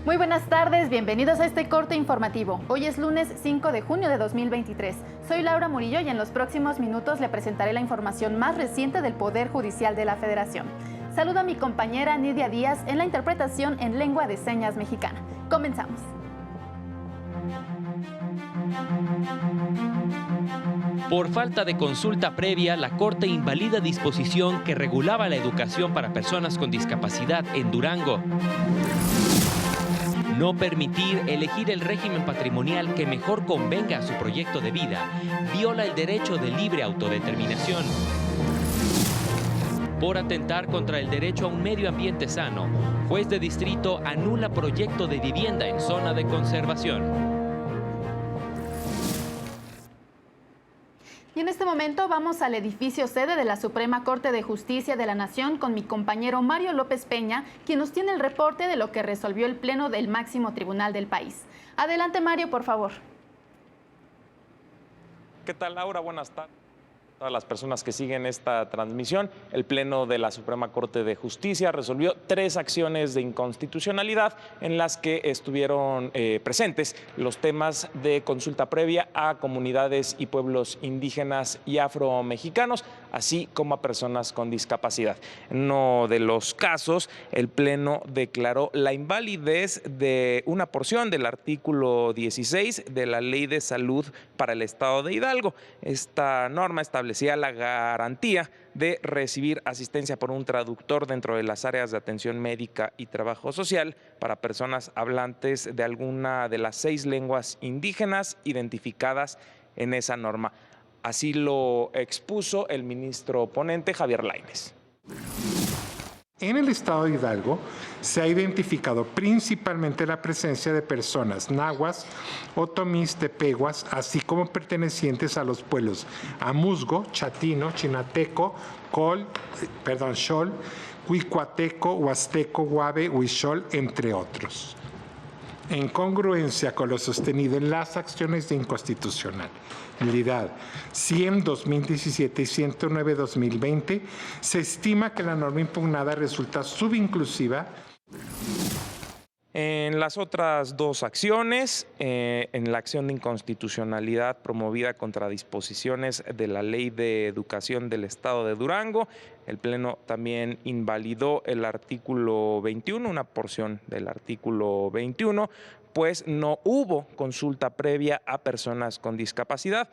Muy buenas tardes, bienvenidos a este corte informativo. Hoy es lunes 5 de junio de 2023. Soy Laura Murillo y en los próximos minutos le presentaré la información más reciente del Poder Judicial de la Federación. Saludo a mi compañera Nidia Díaz en la interpretación en lengua de señas mexicana. Comenzamos. Por falta de consulta previa, la Corte invalida disposición que regulaba la educación para personas con discapacidad en Durango. No permitir elegir el régimen patrimonial que mejor convenga a su proyecto de vida viola el derecho de libre autodeterminación. Por atentar contra el derecho a un medio ambiente sano, juez de distrito anula proyecto de vivienda en zona de conservación. Y en este momento vamos al edificio sede de la Suprema Corte de Justicia de la Nación con mi compañero Mario López Peña, quien nos tiene el reporte de lo que resolvió el Pleno del máximo tribunal del país. Adelante, Mario, por favor. ¿Qué tal, Laura? Buenas tardes a todas las personas que siguen esta transmisión. El Pleno de la Suprema Corte de Justicia resolvió 3 acciones de inconstitucionalidad en las que estuvieron presentes los temas de consulta previa a comunidades y pueblos indígenas y afromexicanos, así como a personas con discapacidad. En uno de los casos, el Pleno declaró la invalidez de una porción del artículo 16 de la Ley de Salud para el Estado de Hidalgo. Esta norma establecía la garantía de recibir asistencia por un traductor dentro de las áreas de atención médica y trabajo social para personas hablantes de alguna de las 6 lenguas indígenas identificadas en esa norma. Así lo expuso el ministro ponente Javier Lainez. En el estado de Hidalgo se ha identificado principalmente la presencia de personas nahuas, otomís, tepehuas, así como pertenecientes a los pueblos amuzgo, chatino, chinateco, xol, huicuateco, huasteco, guave, huichol, entre otros. En congruencia con lo sostenido en las acciones de inconstitucionalidad 100/2017 y 109/2020, se estima que la norma impugnada resulta subinclusiva. En las otras 2 acciones, en la acción de inconstitucionalidad promovida contra disposiciones de la Ley de Educación del Estado de Durango, el Pleno también invalidó el artículo 21, una porción del artículo 21, pues no hubo consulta previa a personas con discapacidad.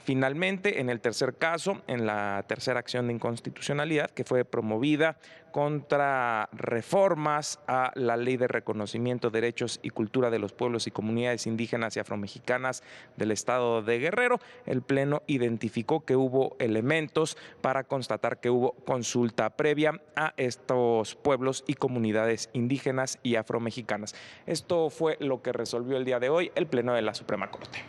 Finalmente, en el tercer caso, en la tercera acción de inconstitucionalidad, que fue promovida contra reformas a la Ley de Reconocimiento, Derechos y Cultura de los Pueblos y Comunidades Indígenas y Afromexicanas del Estado de Guerrero, el Pleno identificó que hubo elementos para constatar que hubo consulta previa a estos pueblos y comunidades indígenas y afromexicanas. Esto fue lo que resolvió el día de hoy el Pleno de la Suprema Corte.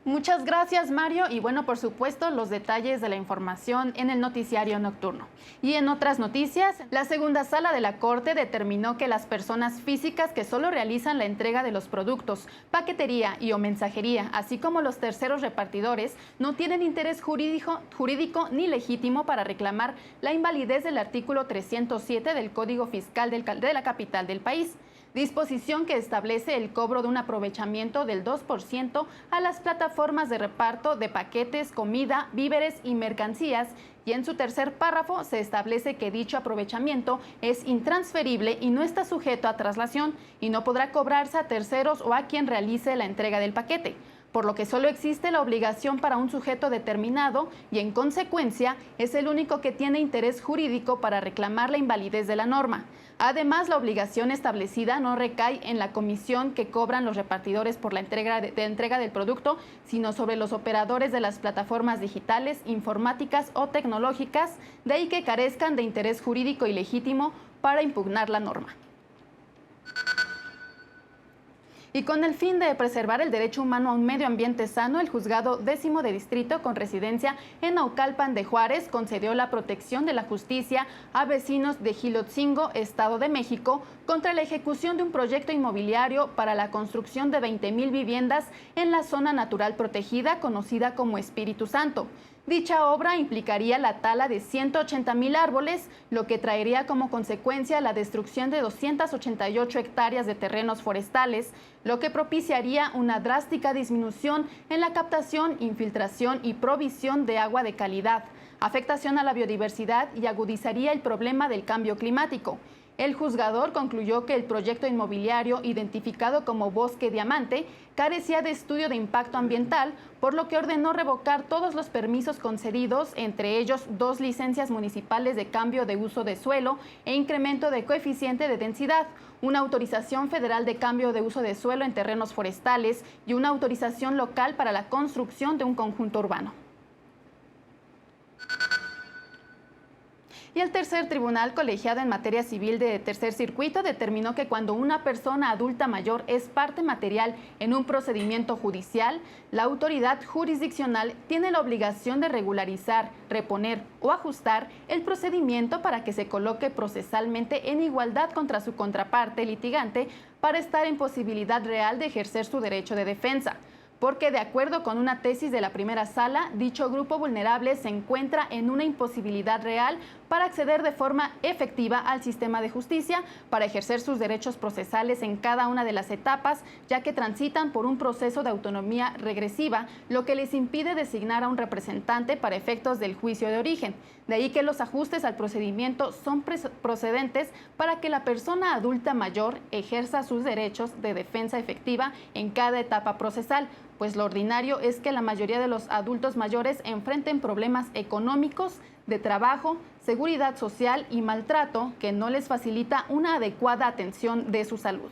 Muchas gracias, Mario, y bueno, por supuesto, los detalles de la información en el noticiario nocturno. Y en otras noticias, la segunda sala de la Corte determinó que las personas físicas que solo realizan la entrega de los productos, paquetería y o mensajería, así como los terceros repartidores, no tienen interés jurídico ni legítimo para reclamar la invalidez del artículo 307 del Código Fiscal de la capital del país. Disposición que establece el cobro de un aprovechamiento del 2% a las plataformas de reparto de paquetes, comida, víveres y mercancías, y en su tercer párrafo se establece que dicho aprovechamiento es intransferible y no está sujeto a traslación y no podrá cobrarse a terceros o a quien realice la entrega del paquete, por lo que solo existe la obligación para un sujeto determinado y en consecuencia es el único que tiene interés jurídico para reclamar la invalidez de la norma. Además, la obligación establecida no recae en la comisión que cobran los repartidores por la entrega del producto, sino sobre los operadores de las plataformas digitales, informáticas o tecnológicas, de ahí que carezcan de interés jurídico y legítimo para impugnar la norma. Y con el fin de preservar el derecho humano a un medio ambiente sano, el Juzgado 10º de Distrito con residencia en Naucalpan de Juárez concedió la protección de la justicia a vecinos de Jilotzingo, Estado de México, contra la ejecución de un proyecto inmobiliario para la construcción de 20,000 viviendas en la zona natural protegida conocida como Espíritu Santo. Dicha obra implicaría la tala de 180,000 árboles, lo que traería como consecuencia la destrucción de 288 hectáreas de terrenos forestales, lo que propiciaría una drástica disminución en la captación, infiltración y provisión de agua de calidad, afectación a la biodiversidad y agudizaría el problema del cambio climático. El juzgador concluyó que el proyecto inmobiliario, identificado como Bosque Diamante, carecía de estudio de impacto ambiental, por lo que ordenó revocar todos los permisos concedidos, entre ellos 2 licencias municipales de cambio de uso de suelo e incremento de coeficiente de densidad, una autorización federal de cambio de uso de suelo en terrenos forestales y una autorización local para la construcción de un conjunto urbano. Y el tercer tribunal colegiado en materia civil de Tercer Circuito determinó que cuando una persona adulta mayor es parte material en un procedimiento judicial, la autoridad jurisdiccional tiene la obligación de regularizar, reponer o ajustar el procedimiento para que se coloque procesalmente en igualdad contra su contraparte litigante para estar en posibilidad real de ejercer su derecho de defensa. Porque de acuerdo con una tesis de la primera sala, dicho grupo vulnerable se encuentra en una imposibilidad real para acceder de forma efectiva al sistema de justicia, para ejercer sus derechos procesales en cada una de las etapas, ya que transitan por un proceso de autonomía regresiva, lo que les impide designar a un representante para efectos del juicio de origen. De ahí que los ajustes al procedimiento son procedentes para que la persona adulta mayor ejerza sus derechos de defensa efectiva en cada etapa procesal, pues lo ordinario es que la mayoría de los adultos mayores enfrenten problemas económicos, de trabajo, seguridad social y maltrato que no les facilita una adecuada atención de su salud.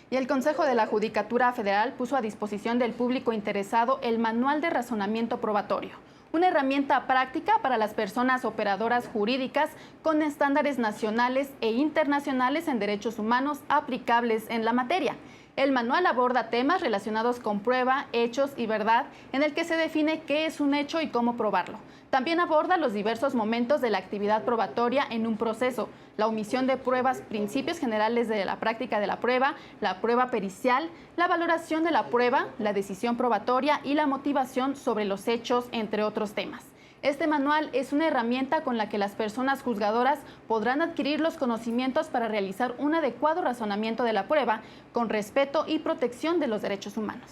Y el Consejo de la Judicatura Federal puso a disposición del público interesado el Manual de Razonamiento Probatorio, una herramienta práctica para las personas operadoras jurídicas con estándares nacionales e internacionales en derechos humanos aplicables en la materia. El manual aborda temas relacionados con prueba, hechos y verdad, en el que se define qué es un hecho y cómo probarlo. También aborda los diversos momentos de la actividad probatoria en un proceso, la omisión de pruebas, principios generales de la práctica de la prueba pericial, la valoración de la prueba, la decisión probatoria y la motivación sobre los hechos, entre otros temas. Este manual es una herramienta con la que las personas juzgadoras podrán adquirir los conocimientos para realizar un adecuado razonamiento de la prueba con respeto y protección de los derechos humanos.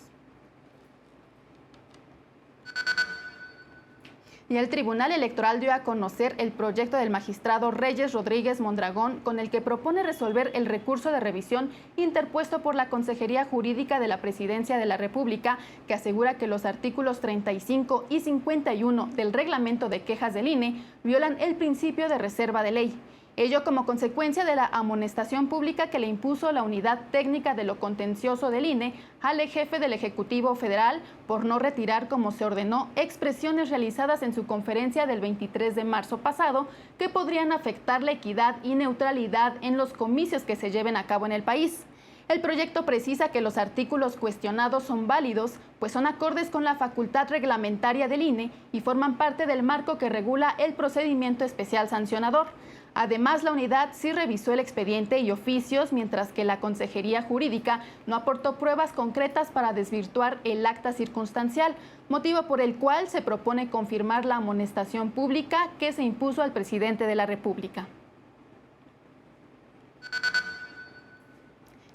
Y el Tribunal Electoral dio a conocer el proyecto del magistrado Reyes Rodríguez Mondragón, con el que propone resolver el recurso de revisión interpuesto por la Consejería Jurídica de la Presidencia de la República, que asegura que los artículos 35 y 51 del Reglamento de Quejas del INE violan el principio de reserva de ley. Ello como consecuencia de la amonestación pública que le impuso la Unidad Técnica de lo Contencioso del INE al jefe del Ejecutivo Federal por no retirar, como se ordenó, expresiones realizadas en su conferencia del 23 de marzo pasado que podrían afectar la equidad y neutralidad en los comicios que se lleven a cabo en el país. El proyecto precisa que los artículos cuestionados son válidos, pues son acordes con la facultad reglamentaria del INE y forman parte del marco que regula el procedimiento especial sancionador. Además, la unidad sí revisó el expediente y oficios, mientras que la Consejería Jurídica no aportó pruebas concretas para desvirtuar el acta circunstancial, motivo por el cual se propone confirmar la amonestación pública que se impuso al presidente de la República.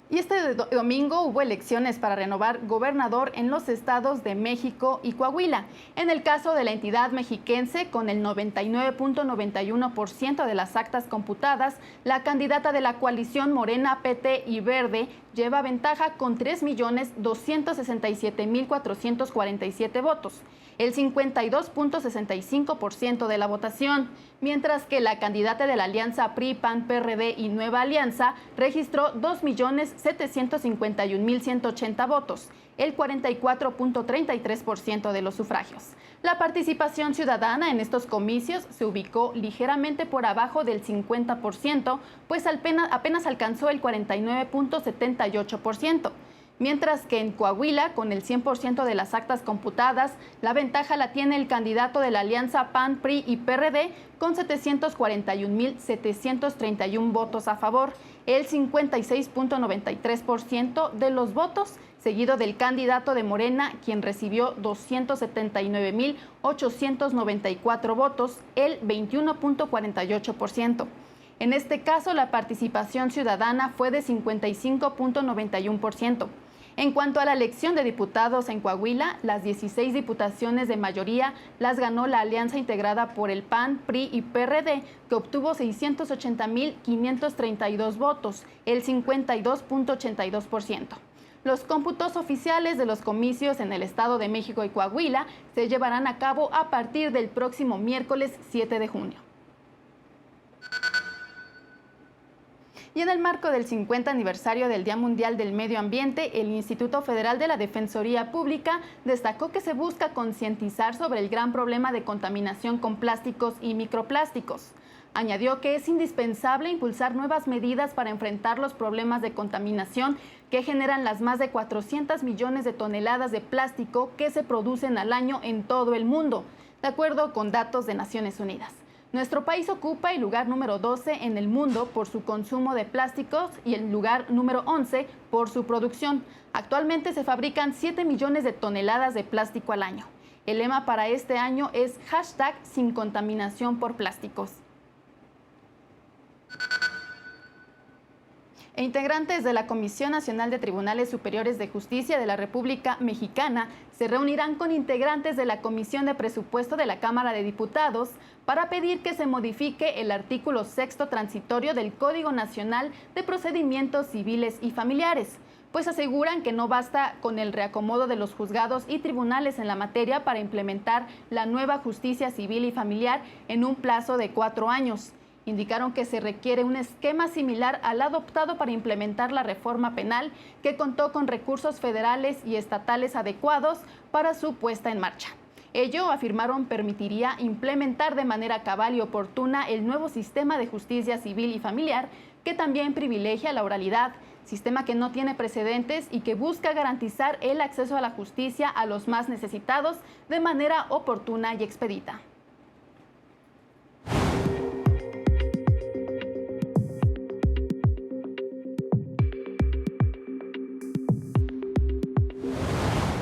Y este domingo hubo elecciones para renovar gobernador en los estados de México y Coahuila. En el caso de la entidad mexiquense, con el 99.91% de las actas computadas, la candidata de la coalición Morena, PT y Verde lleva ventaja con 3.267.447 votos. el 52.65% de la votación, mientras que la candidata de la alianza PRI, PAN, PRD y Nueva Alianza registró 2.751.180 votos, el 44.33% de los sufragios. La participación ciudadana en estos comicios se ubicó ligeramente por abajo del 50%, pues apenas alcanzó el 49.78%. Mientras que en Coahuila, con el 100% de las actas computadas, la ventaja la tiene el candidato de la alianza PAN, PRI y PRD con 741.731 votos a favor, el 56.93% de los votos, seguido del candidato de Morena, quien recibió 279.894 votos, el 21.48%. En este caso, la participación ciudadana fue de 55.91%. En cuanto a la elección de diputados en Coahuila, las 16 diputaciones de mayoría las ganó la alianza integrada por el PAN, PRI y PRD, que obtuvo 680.532 votos, el 52.82%. Los cómputos oficiales de los comicios en el Estado de México y Coahuila se llevarán a cabo a partir del próximo miércoles 7 de junio. Y en el marco del 50 aniversario del Día Mundial del Medio Ambiente, el Instituto Federal de la Defensoría Pública destacó que se busca concientizar sobre el gran problema de contaminación con plásticos y microplásticos. Añadió que es indispensable impulsar nuevas medidas para enfrentar los problemas de contaminación que generan las más de 400 millones de toneladas de plástico que se producen al año en todo el mundo, de acuerdo con datos de Naciones Unidas. Nuestro país ocupa el lugar número 12 en el mundo por su consumo de plásticos y el lugar número 11 por su producción. Actualmente se fabrican 7 millones de toneladas de plástico al año. El lema para este año es #SinContaminación por plásticos. Integrantes de la Comisión Nacional de Tribunales Superiores de Justicia de la República Mexicana se reunirán con integrantes de la Comisión de Presupuesto de la Cámara de Diputados para pedir que se modifique el artículo 6º transitorio del Código Nacional de Procedimientos Civiles y Familiares, pues aseguran que no basta con el reacomodo de los juzgados y tribunales en la materia para implementar la nueva justicia civil y familiar en un plazo de 4 años. Indicaron que se requiere un esquema similar al adoptado para implementar la reforma penal, que contó con recursos federales y estatales adecuados para su puesta en marcha. Ello, afirmaron, permitiría implementar de manera cabal y oportuna el nuevo sistema de justicia civil y familiar, que también privilegia la oralidad, sistema que no tiene precedentes y que busca garantizar el acceso a la justicia a los más necesitados de manera oportuna y expedita.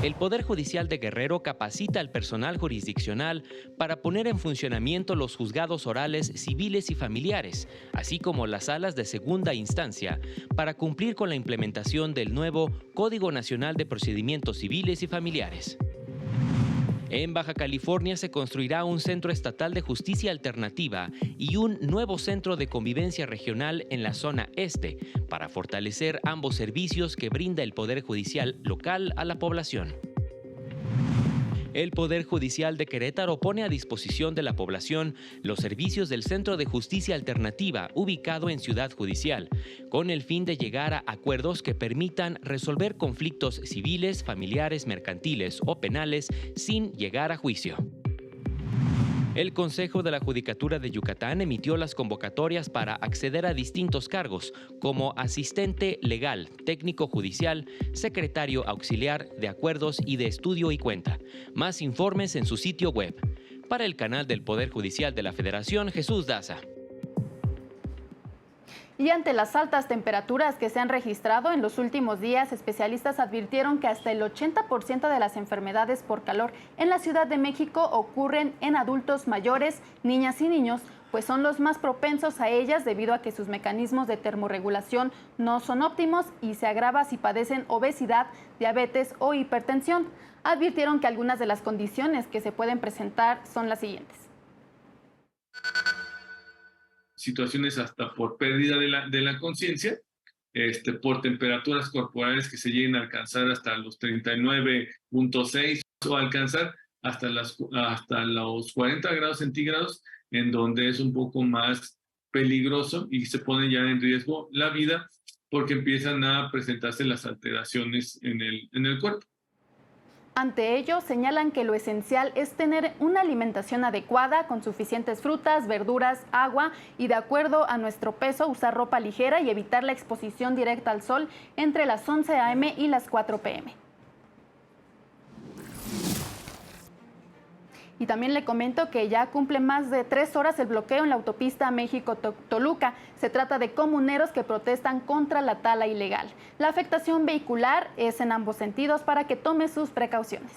El Poder Judicial de Guerrero capacita al personal jurisdiccional para poner en funcionamiento los juzgados orales civiles y familiares, así como las salas de segunda instancia, para cumplir con la implementación del nuevo Código Nacional de Procedimientos Civiles y Familiares. En Baja California se construirá un centro estatal de justicia alternativa y un nuevo centro de convivencia regional en la zona este, para fortalecer ambos servicios que brinda el Poder Judicial local a la población. El Poder Judicial de Querétaro pone a disposición de la población los servicios del Centro de Justicia Alternativa ubicado en Ciudad Judicial, con el fin de llegar a acuerdos que permitan resolver conflictos civiles, familiares, mercantiles o penales sin llegar a juicio. El Consejo de la Judicatura de Yucatán emitió las convocatorias para acceder a distintos cargos, como asistente legal, técnico judicial, secretario auxiliar de acuerdos y de estudio y cuenta. Más informes en su sitio web. Para el canal del Poder Judicial de la Federación, Jesús Daza. Y ante las altas temperaturas que se han registrado en los últimos días, especialistas advirtieron que hasta el 80% de las enfermedades por calor en la Ciudad de México ocurren en adultos mayores, niñas y niños, pues son los más propensos a ellas debido a que sus mecanismos de termorregulación no son óptimos y se agrava si padecen obesidad, diabetes o hipertensión. Advirtieron que algunas de las condiciones que se pueden presentar son las siguientes. Situaciones hasta por pérdida de la conciencia, por temperaturas corporales que se lleguen a alcanzar hasta los 39.6 o alcanzar hasta los 40 grados centígrados, en donde es un poco más peligroso y se pone ya en riesgo la vida porque empiezan a presentarse las alteraciones en el cuerpo. Ante ello, señalan que lo esencial es tener una alimentación adecuada con suficientes frutas, verduras, agua y, de acuerdo a nuestro peso, usar ropa ligera y evitar la exposición directa al sol entre las 11 a.m. y las 4 p.m. Y también le comento que ya cumple más de 3 horas el bloqueo en la autopista México-Toluca. Se trata de comuneros que protestan contra la tala ilegal. La afectación vehicular es en ambos sentidos para que tome sus precauciones.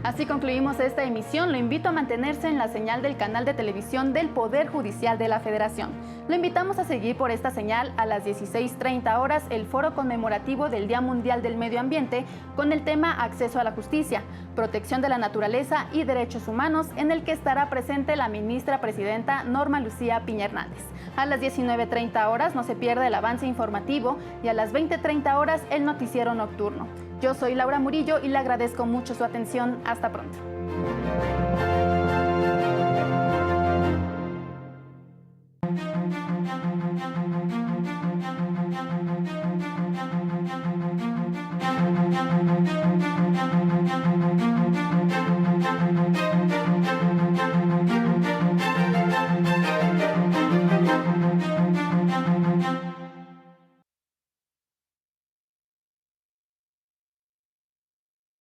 Así concluimos esta emisión. Lo invito a mantenerse en la señal del canal de televisión del Poder Judicial de la Federación. Lo invitamos a seguir por esta señal a las 16:30 horas el foro conmemorativo del Día Mundial del Medio Ambiente con el tema Acceso a la Justicia, Protección de la Naturaleza y Derechos Humanos, en el que estará presente la ministra presidenta Norma Lucía Piña Hernández. A las 19:30 horas no se pierda el avance informativo y a las 20:30 horas el noticiero nocturno. Yo soy Laura Murillo y le agradezco mucho su atención. Hasta pronto.